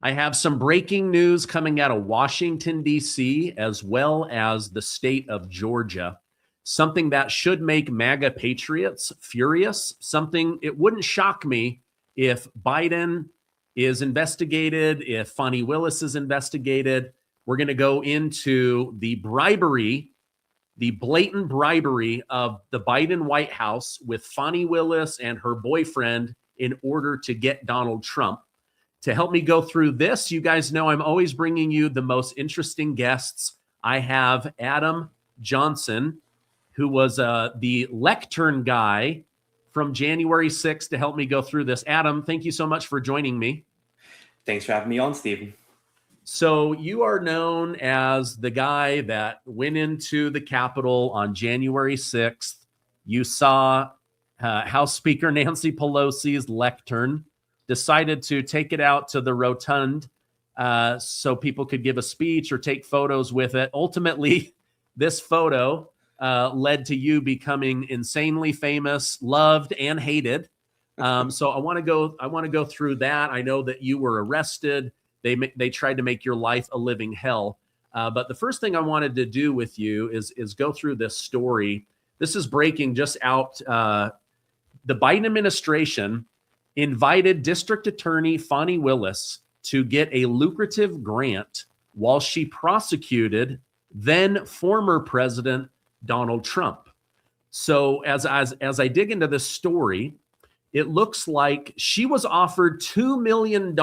I have some breaking news coming out of Washington, D.C., as well as the state of Georgia. Something that should make MAGA patriots furious. Something it wouldn't shock me if Biden is investigated, if Fani Willis is investigated. We're going to go into the bribery, the blatant bribery of the Biden White House with Fani Willis and her boyfriend in order to get Donald Trump. To help me go through this, you guys know I'm always bringing you the most interesting guests. I have Adam Johnson, who was the lectern guy from January 6th to help me go through this. Adam, thank you so much for joining me. Thanks for having me on, Stephen. So you are known as the guy that went into the Capitol on January 6th. You saw House Speaker Nancy Pelosi's lectern, decided to take it out to the rotund so people could give a speech or take photos with it. Ultimately, this photo led to you becoming insanely famous, loved, and hated. So I want to go through that. I know that you were arrested. They tried to make your life a living hell. But the first thing I wanted to do with you is go through this story. This is breaking just out. The Biden administration invited District Attorney Fani Willis to get a lucrative grant while she prosecuted then former President Donald Trump. So as I dig into this story, it looks like she was offered $2 million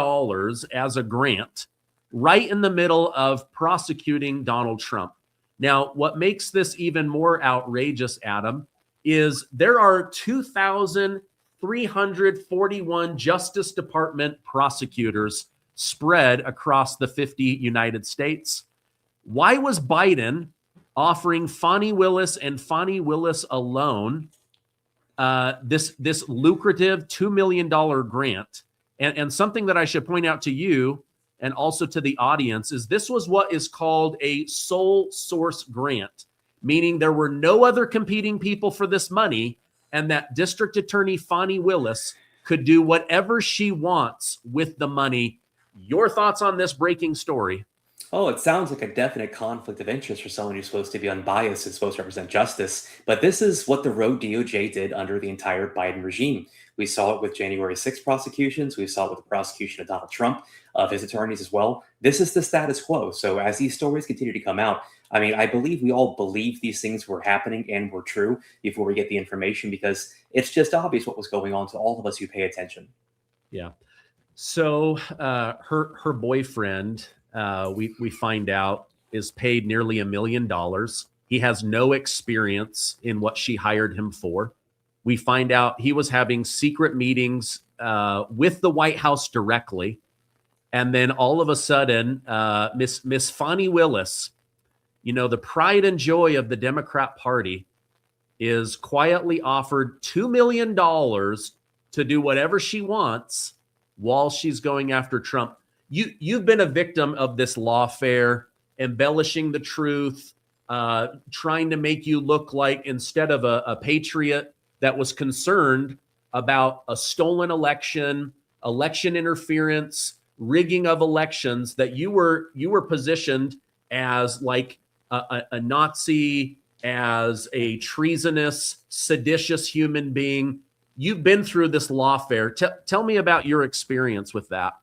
as a grant right in the middle of prosecuting Donald Trump. Now, what makes this even more outrageous, Adam, is there are 2,341 Justice Department prosecutors spread across the 50 United States. Why was Biden offering Fani Willis and Fani Willis alone this lucrative $2 million grant? And something that I should point out to you and also to the audience is this was what is called a sole source grant, meaning there were no other competing people for this money, and that District Attorney Fani Willis could do whatever she wants with the money. Your thoughts on this breaking story? Oh, it sounds like a definite conflict of interest for someone who's supposed to be unbiased and supposed to represent justice. But this is what the rogue DOJ did under the entire Biden regime. We saw it with January 6th prosecutions. We saw it with the prosecution of Donald Trump, of his attorneys as well. This is the status quo. So as these stories continue to come out, I mean, I believe we all believe these things were happening and were true before we get the information, because it's just obvious what was going on to all of us who pay attention. Yeah. So her boyfriend, we find out, is paid nearly $1 million. He has no experience in what she hired him for. We find out he was having secret meetings with the White House directly. And then all of a sudden, Miss Fani Willis, you know, the pride and joy of the Democrat Party, is quietly offered $2 million to do whatever she wants while she's going after Trump. You've been a victim of this lawfare, embellishing the truth, trying to make you look like, instead of a patriot that was concerned about a stolen election, election interference, rigging of elections, that you were positioned as like a Nazi, as a treasonous, seditious human being. You've been through this lawfare. Tell me about your experience with that.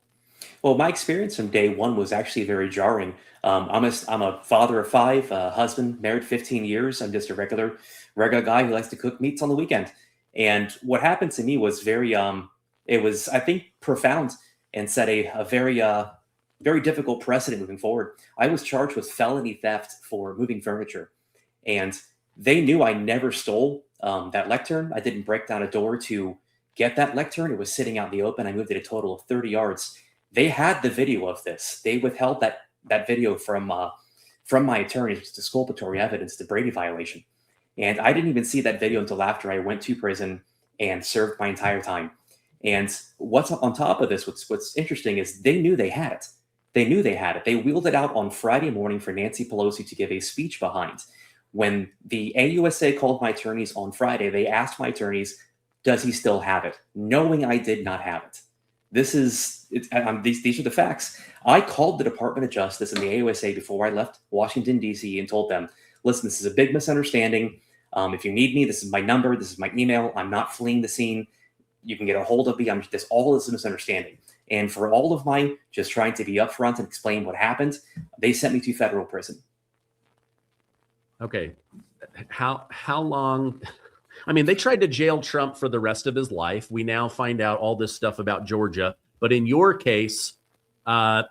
Well, my experience from day one was actually very jarring. I'm a father of five, husband, married 15 years. I'm just a regular guy who likes to cook meats on the weekend. And what happened to me was it was, I think, profound, and set a very difficult precedent moving forward. I was charged with felony theft for moving furniture, and they knew I never stole that lectern. I didn't break down a door to get that lectern. It was sitting out in the open. I moved it a total of 30 yards. They had the video of this. They withheld that video from my attorney. It's exculpatory evidence, the Brady violation. And I didn't even see that video until after I went to prison and served my entire time. And what's on top of this, what's interesting is they knew they had it. They knew they had it. They wheeled it out on Friday morning for Nancy Pelosi to give a speech behind. When the AUSA called my attorneys on Friday, they asked my attorneys, does he still have it? Knowing I did not have it. These are the facts. I called the Department of Justice and the AUSA before I left Washington, D.C. and told them, listen, this is a big misunderstanding. If you need me, this is my number. This is my email. I'm not fleeing the scene. You can get a hold of me. All is a misunderstanding. And for all of my just trying to be upfront and explain what happened, they sent me to federal prison. Okay. How long? I mean, they tried to jail Trump for the rest of his life. We now find out all this stuff about Georgia. But in your case, how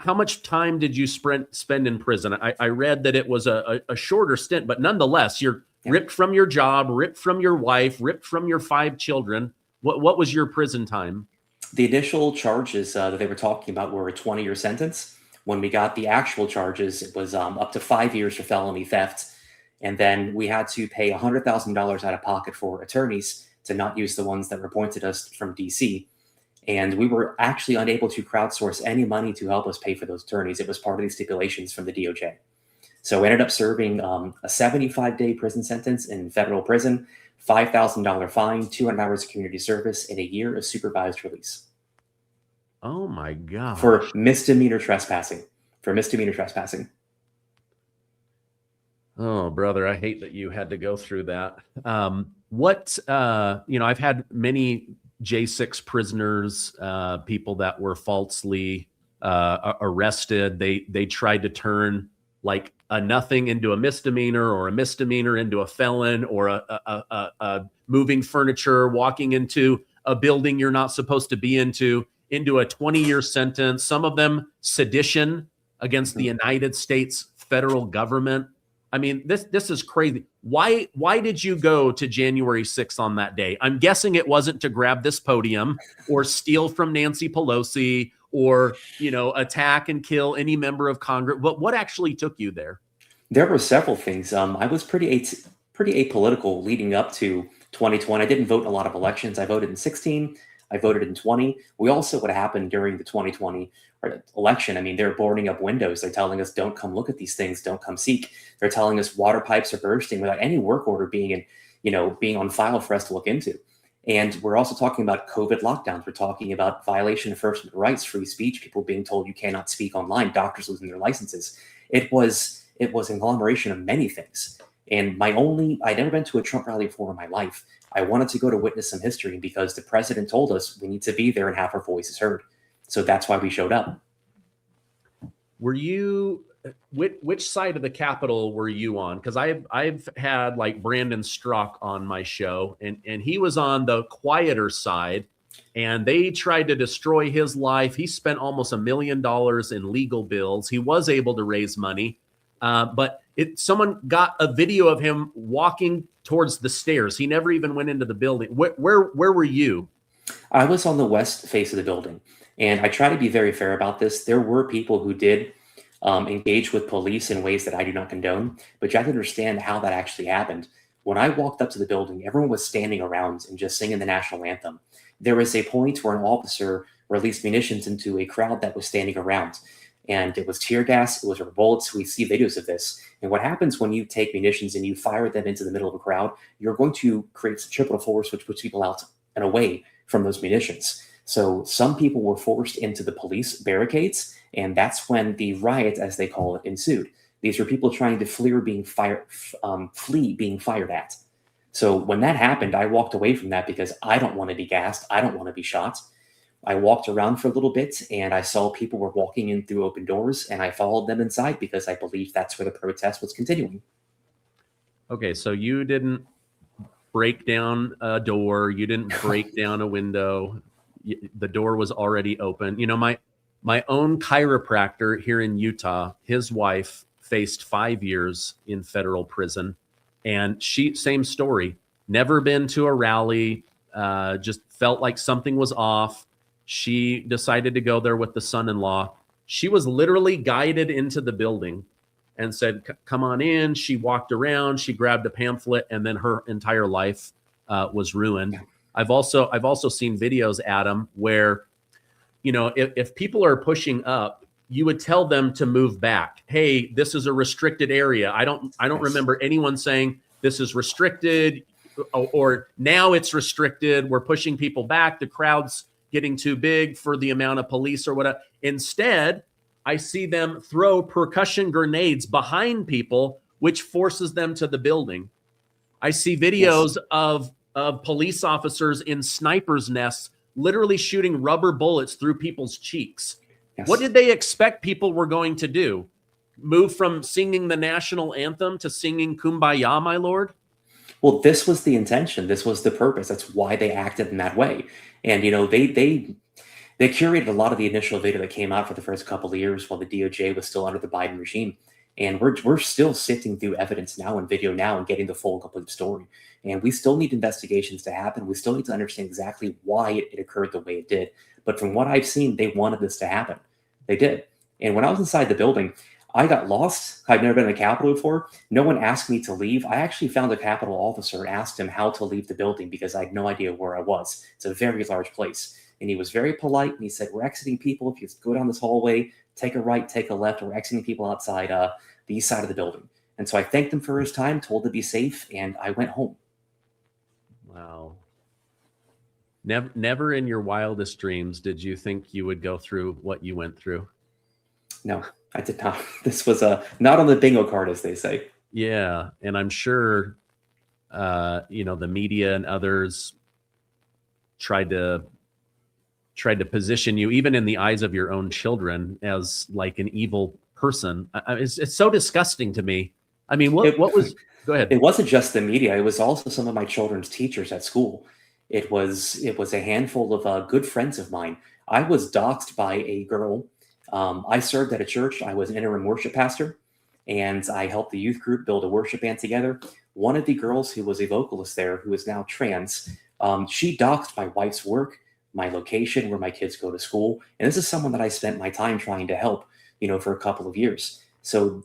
much time did you spend in prison? I read that it was a shorter stint, but nonetheless, you're ripped from your job, ripped from your wife, ripped from your 5 children. What was your prison time? The initial charges that they were talking about were a 20-year sentence. When we got the actual charges, it was up to 5 years for felony theft. And then we had to pay $100,000 out of pocket for attorneys to not use the ones that were appointed us from DC. And we were actually unable to crowdsource any money to help us pay for those attorneys. It was part of the stipulations from the DOJ. So we ended up serving a 75-day prison sentence in federal prison, $5,000 fine, 200 hours of community service, and a year of supervised release. Oh my God. For misdemeanor trespassing. Oh, brother, I hate that you had to go through that. I've had many J6 prisoners, people that were falsely arrested. They tried to turn like a nothing into a misdemeanor, or a misdemeanor into a felon, or a moving furniture, walking into a building you're not supposed to be into a 20-year sentence. Some of them sedition against the United States federal government. I mean, this is crazy. Why did you go to January 6th on that day? I'm guessing it wasn't to grab this podium or steal from Nancy Pelosi or, attack and kill any member of Congress. But what actually took you there? There were several things. I was pretty apolitical leading up to 2020. I didn't vote in a lot of elections. I voted in 16. I voted in 20. We also what happened during the 2020 election. I mean, they're boarding up windows. They're telling us, don't come look at these things. Don't come seek. They're telling us water pipes are bursting without any work order being on file for us to look into. And we're also talking about COVID lockdowns. We're talking about violation of First Amendment rights, free speech, people being told you cannot speak online, doctors losing their licenses. It was a conglomeration of many things. And I'd never been to a Trump rally before in my life. I wanted to go to witness some history because the president told us we need to be there and have our voices heard. So that's why we showed up. Were you, which side of the Capitol were you on? Because I've had like Brandon Strzok on my show, and he was on the quieter side, and they tried to destroy his life. He spent almost $1 million in legal bills. He was able to raise money, but someone got a video of him walking towards the stairs. He never even went into the building. Where were you? I was on the west face of the building, and I try to be very fair about this. There were people who did engage with police in ways that I do not condone, but you have to understand how that actually happened. When I walked up to the building, everyone was standing around and just singing the national anthem. There was a point where an officer released munitions into a crowd that was standing around, and it was tear gas, it was rubber bullets. We see videos of this. And what happens when you take munitions and you fire them into the middle of a crowd, you're going to create centripetal force, which puts people out and away from those munitions. So some people were forced into the police barricades, and that's when the riot, as they call it, ensued. These were people trying to flee being fired at. So when that happened, I walked away from that because I don't want to be gassed. I don't want to be shot. I walked around for a little bit, and I saw people were walking in through open doors, and I followed them inside because I believed that's where the protest was continuing. Okay, so you didn't break down a door. You didn't break down a window. The door was already open. My own chiropractor here in Utah, his wife faced 5 years in federal prison, and same story, never been to a rally, just felt like something was off. She decided to go there with the son-in-law. She was literally guided into the building and said, come on in. She walked around, she grabbed a pamphlet, and then her entire life was ruined. Yeah. I've also seen videos, Adam, where, if people are pushing up, you would tell them to move back. Hey, this is a restricted area. I don't remember anyone saying this is restricted. or now it's restricted. We're pushing people back. The crowd's getting too big for the amount of police or whatever. Instead, I see them throw percussion grenades behind people, which forces them to the building. I see videos of police officers in snipers' nests literally shooting rubber bullets through people's cheeks. Yes. What did they expect people were going to do? Move from singing the national anthem to singing Kumbaya, my lord? Well, this was the intention. This was the purpose. That's why they acted in that way. And they curated a lot of the initial video that came out for the first couple of years while the DOJ was still under the Biden regime. And we're still sifting through evidence now and video now and getting the full complete story. And we still need investigations to happen. We still need to understand exactly why it occurred the way it did. But from what I've seen, they wanted this to happen. They did. And when I was inside the building, I got lost. I'd never been in the Capitol before. No one asked me to leave. I actually found a Capitol officer and asked him how to leave the building because I had no idea where I was. It's a very large place. And he was very polite. And he said, we're exiting people. If you go down this hallway, take a right, take a left. We're exiting people outside the east side of the building. And so I thanked him for his time, told to be safe, and I went home. Wow. Never in your wildest dreams did you think you would go through what you went through. No, I did not. This was not on the bingo card, as they say. Yeah. And I'm sure, the media and others tried to position you, even in the eyes of your own children, as like an evil person. It's so disgusting to me. I mean, what was, go ahead. It wasn't just the media. It was also some of my children's teachers at school. It was a handful of good friends of mine. I was doxxed by a girl. I served at a church. I was an interim worship pastor, and I helped the youth group build a worship band together. One of the girls who was a vocalist there, who is now trans, she doxed my wife's work, my location, where my kids go to school. And this is someone that I spent my time trying to help, for a couple of years. So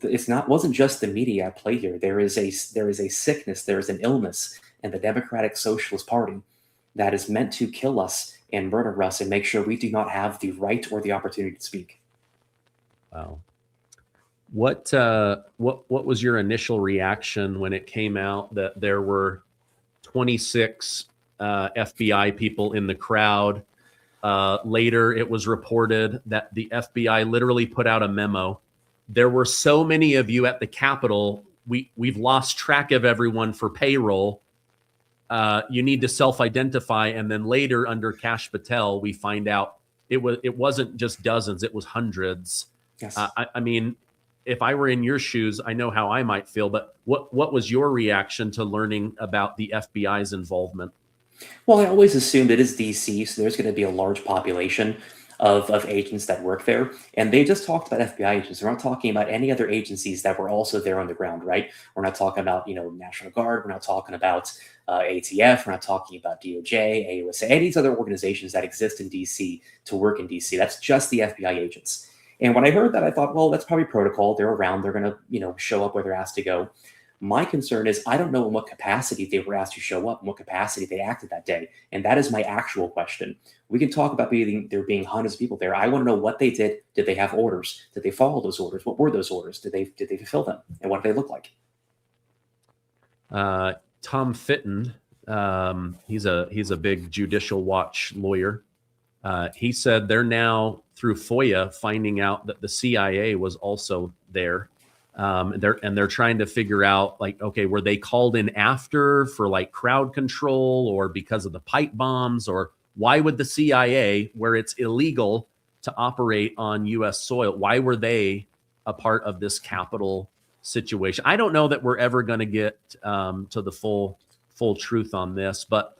wasn't just the media at play here. There is a sickness, there is an illness in the Democratic Socialist Party that is meant to kill us and murder us and make sure we do not have the right or the opportunity to speak. Wow. What was your initial reaction when it came out that there were 26 FBI people in the crowd? Later, it was reported that the FBI literally put out a memo. There were so many of you at the Capitol. We've lost track of everyone for payroll. You need to self-identify. And then later, under Kash Patel, we find out it wasn't just dozens; it was hundreds. Yes. I mean, if I were in your shoes, I know how I might feel. But what was your reaction to learning about the FBI's involvement? Well, I always assumed it is DC, so there's going to be a large population of agents that work there. And they just talked about FBI agents. We're not talking about any other agencies that were also there on the ground, right? We're not talking about, National Guard. We're not talking about ATF. We're not talking about DOJ, AUSA, any of these other organizations that exist in DC to work in DC. That's just the FBI agents. And when I heard that, I thought, well, that's probably protocol. They're around. They're going to, show up where they're asked to go. My concern is I don't know in what capacity they were asked to show up, in what capacity they acted that day. And that is my actual question. We can talk about there being hundreds of people there. I want to know what they did. Did they have orders? Did they follow those orders? What were those orders? Did they fulfill them? And what did they look like? Tom Fitton, he's a big Judicial Watch lawyer. He said they're now, through FOIA, finding out that the CIA was also there. They're trying to figure out, like, okay, were they called in after for like crowd control or because of the pipe bombs, or why would the CIA, where it's illegal to operate on U.S. soil, why were they a part of this Capitol situation? I don't know that we're ever going to get to the full truth on this, but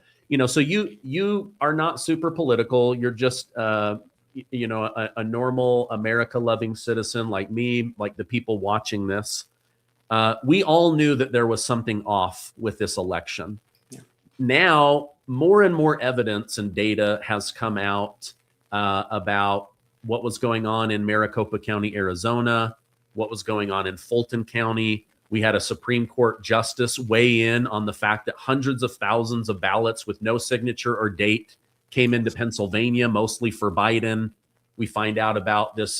so you are not super political. You're just a normal America-loving citizen like me, like the people watching this. We all knew that there was something off with this election. Yeah. Now, more and more evidence and data has come out about what was going on in Maricopa County, Arizona, what was going on in Fulton County. We had a Supreme Court justice weigh in on the fact that hundreds of thousands of ballots with no signature or date came into Pennsylvania, mostly for Biden. We find out about this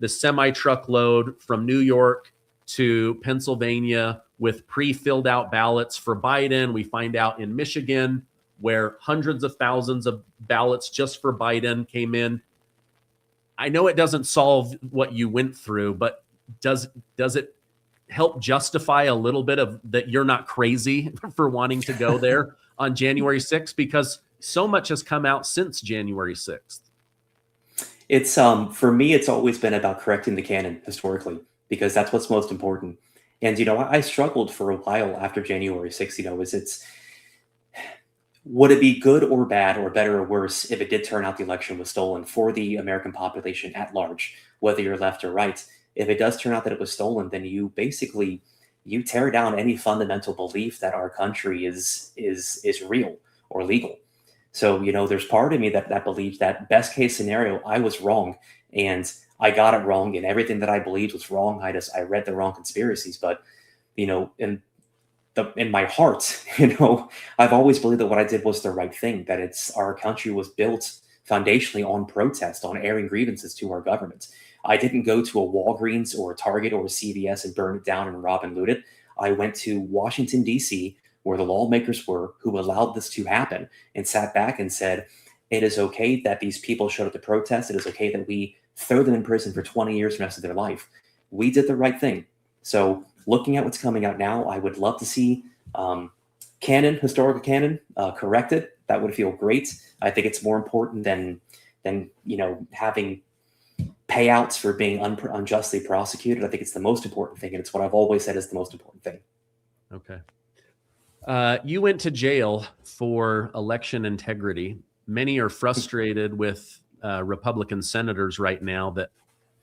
semi-truckload from New York to Pennsylvania with pre-filled out ballots for Biden. We find out in Michigan where hundreds of thousands of ballots just for Biden came in. I know it doesn't solve what you went through, but does it help justify a little bit of that you're not crazy for wanting to go there on January 6th? Because so much has come out since January 6th. It's for me, it's always been about correcting the canon historically, because that's what's most important. And I struggled for a while after January 6th. Would it be good or bad or better or worse if it did turn out the election was stolen for the American population at large, whether you're left or right? If it does turn out that it was stolen, then you tear down any fundamental belief that our country is real or legal. So, there's part of me that believes that best case scenario, I was wrong and I got it wrong and everything that I believed was wrong. I read the wrong conspiracies, but, in my heart, I've always believed that what I did was the right thing, that our country was built foundationally on protest, on airing grievances to our government. I didn't go to a Walgreens or a Target or a CVS and burn it down and rob and loot it. I went to Washington, D.C., where the lawmakers were who allowed this to happen and sat back and said, it is okay that these people showed up to protest. It is okay that we throw them in prison for 20 years the rest of their life. We did the right thing. So looking at what's coming out now, I would love to see historical canon corrected. That would feel great. I think it's more important than having payouts for being unjustly prosecuted. I think it's the most important thing, and it's what I've always said is the most important thing. Okay. You went to jail for election integrity. Many are frustrated with Republican senators right now that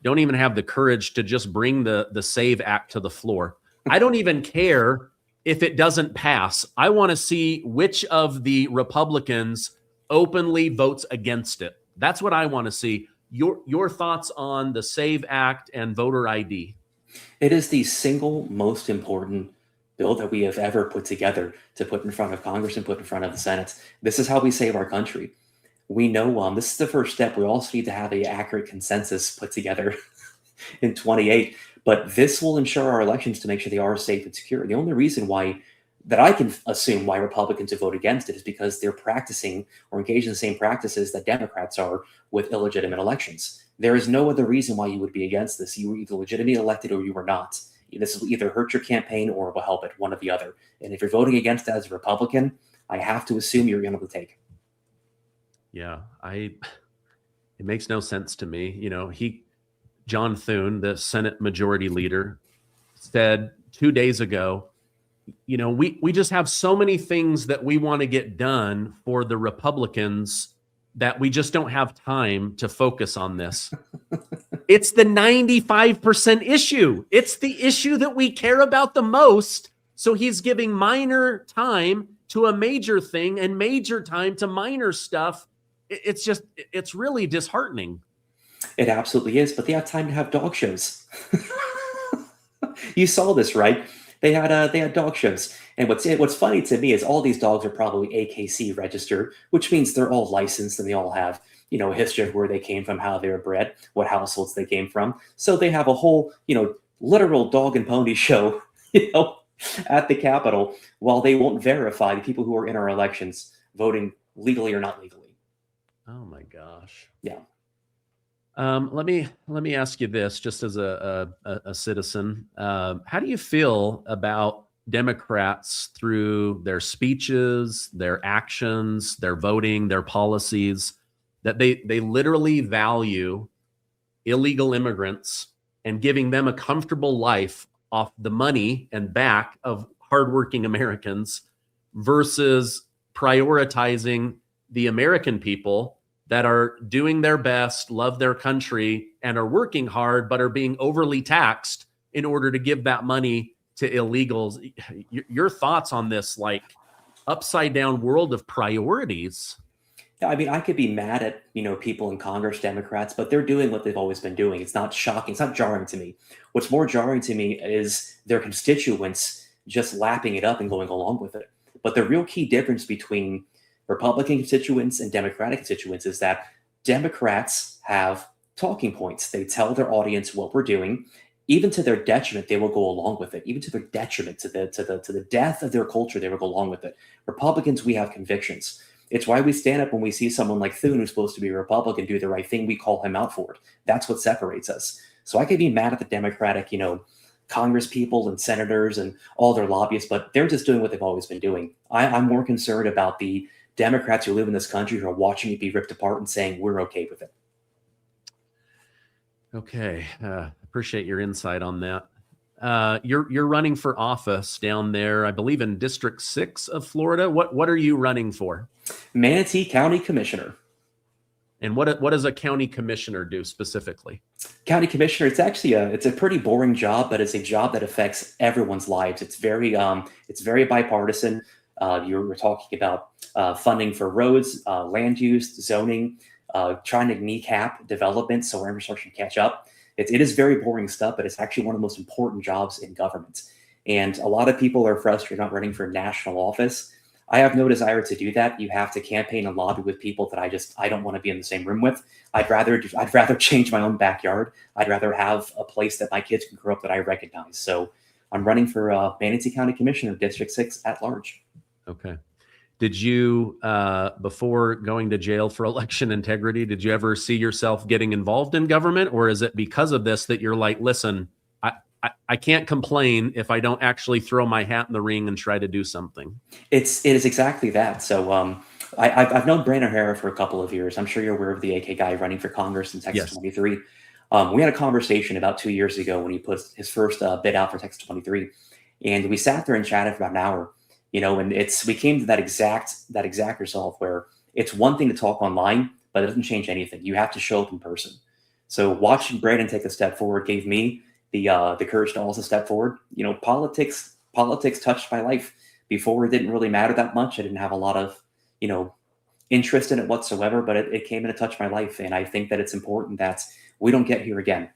don't even have the courage to just bring the SAVE Act to the floor. I don't even care if it doesn't pass. I want to see which of the Republicans openly votes against it. That's what I want to see. Your thoughts on the SAVE Act and voter ID? It is the single most important bill that we have ever put together to put in front of Congress and put in front of the Senate. This is how we save our country. We know this is the first step. We also need to have an accurate consensus put together in 28. But this will ensure our elections to make sure they are safe and secure. The only reason that I can assume why Republicans have voted against it is because they're practicing or engaged in the same practices that Democrats are with illegitimate elections. There is no other reason why you would be against this. You were either legitimately elected or you were not. This will either hurt your campaign or it will help it, one or the other. And if you're voting against it as a Republican, I have to assume you're going to take. Yeah, it makes no sense to me. John Thune, the Senate Majority Leader, said 2 days ago, we just have so many things that we want to get done for the Republicans that we just don't have time to focus on this. It's the 95% issue. It's the issue that we care about the most. So he's giving minor time to a major thing and major time to minor stuff. It's really disheartening. It absolutely is, but they have time to have dog shows. You saw this, right? They had dog shows, and what's funny to me is all these dogs are probably AKC registered, which means they're all licensed and they all have a history of where they came from, how they were bred, what households they came from. So they have a whole literal dog and pony show at the Capitol, while they won't verify the people who are in our elections voting legally or not legally. Oh my gosh. Yeah. Let me ask you this, just as a citizen. How do you feel about Democrats through their speeches, their actions, their voting, their policies, that they literally value illegal immigrants and giving them a comfortable life off the money and back of hardworking Americans versus prioritizing the American people that are doing their best, love their country, and are working hard, but are being overly taxed in order to give that money to illegals? Your thoughts on this, upside down world of priorities? Yeah, I mean, I could be mad at, people in Congress, Democrats, but they're doing what they've always been doing. It's not shocking. It's not jarring to me. What's more jarring to me is their constituents just lapping it up and going along with it. But the real key difference between Republican constituents and Democratic constituents is that Democrats have talking points. They tell their audience what we're doing, even to their detriment, they will go along with it. Even to their detriment, to the death of their culture, they will go along with it. Republicans, we have convictions. It's why we stand up when we see someone like Thune, who's supposed to be a Republican, do the right thing. We call him out for it. That's what separates us. So I could be mad at the Democratic, Congress people and senators and all their lobbyists, but they're just doing what they've always been doing. I'm more concerned about the Democrats who live in this country who are watching it be ripped apart and saying we're okay with it. Okay, appreciate your insight on that. You're running for office down there, I believe, in District 6 of Florida. What are you running for? Manatee County Commissioner. And what does a county commissioner do specifically? County commissioner, it's actually it's a pretty boring job, but it's a job that affects everyone's lives. It's very bipartisan. You were talking about funding for roads, land use, zoning, trying to kneecap development so our infrastructure can catch up. It is very boring stuff, but it's actually one of the most important jobs in government. And a lot of people are frustrated not running for national office. I have no desire to do that. You have to campaign and lobby with people that I don't want to be in the same room with. I'd rather change my own backyard. I'd rather have a place that my kids can grow up that I recognize. So I'm running for Manatee County Commissioner, District 6 at large. Okay. Did you, before going to jail for election integrity, did you ever see yourself getting involved in government? Or is it because of this that you're like, listen, I can't complain if I don't actually throw my hat in the ring and try to do something? It is exactly that. So I've known Brandon Herrera for a couple of years. I'm sure you're aware of the AK guy running for Congress in Texas. Yes. 23. We had a conversation about 2 years ago when he put his first bid out for Texas 23. And we sat there and chatted for about an hour. And we came to that exact result where it's one thing to talk online, but it doesn't change anything. You have to show up in person. So watching Brandon take a step forward gave me the courage to also step forward. Politics touched my life. Before, it didn't really matter that much. I didn't have a lot of, interest in it whatsoever, but it came in to touch my life. And I think that it's important that we don't get here again.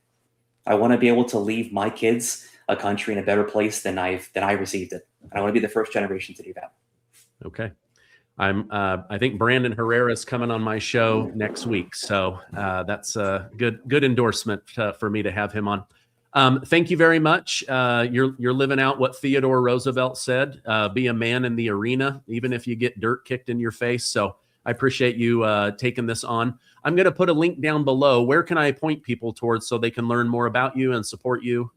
I want to be able to leave my kids a country in a better place than I received it. I want to be the first generation to do that. Okay. I think Brandon Herrera is coming on my show next week. So that's a good endorsement for me to have him on. Thank you very much. You're living out what Theodore Roosevelt said, be a man in the arena, even if you get dirt kicked in your face. So I appreciate you taking this on. I'm going to put a link down below. Where can I point people towards so they can learn more about you and support you?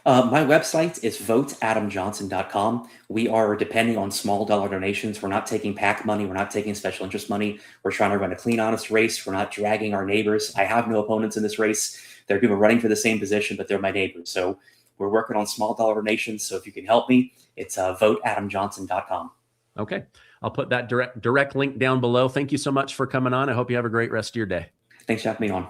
My website is voteadamjohnson.com. We are depending on small dollar donations. We're not taking PAC money. We're not taking special interest money. We're trying to run a clean, honest race. We're not dragging our neighbors. I have no opponents in this race. There are people running for the same position, but they're my neighbors. So we're working on small dollar donations. So if you can help me, it's voteadamjohnson.com. Okay. I'll put that direct link down below. Thank you so much for coming on. I hope you have a great rest of your day. Thanks for having me on.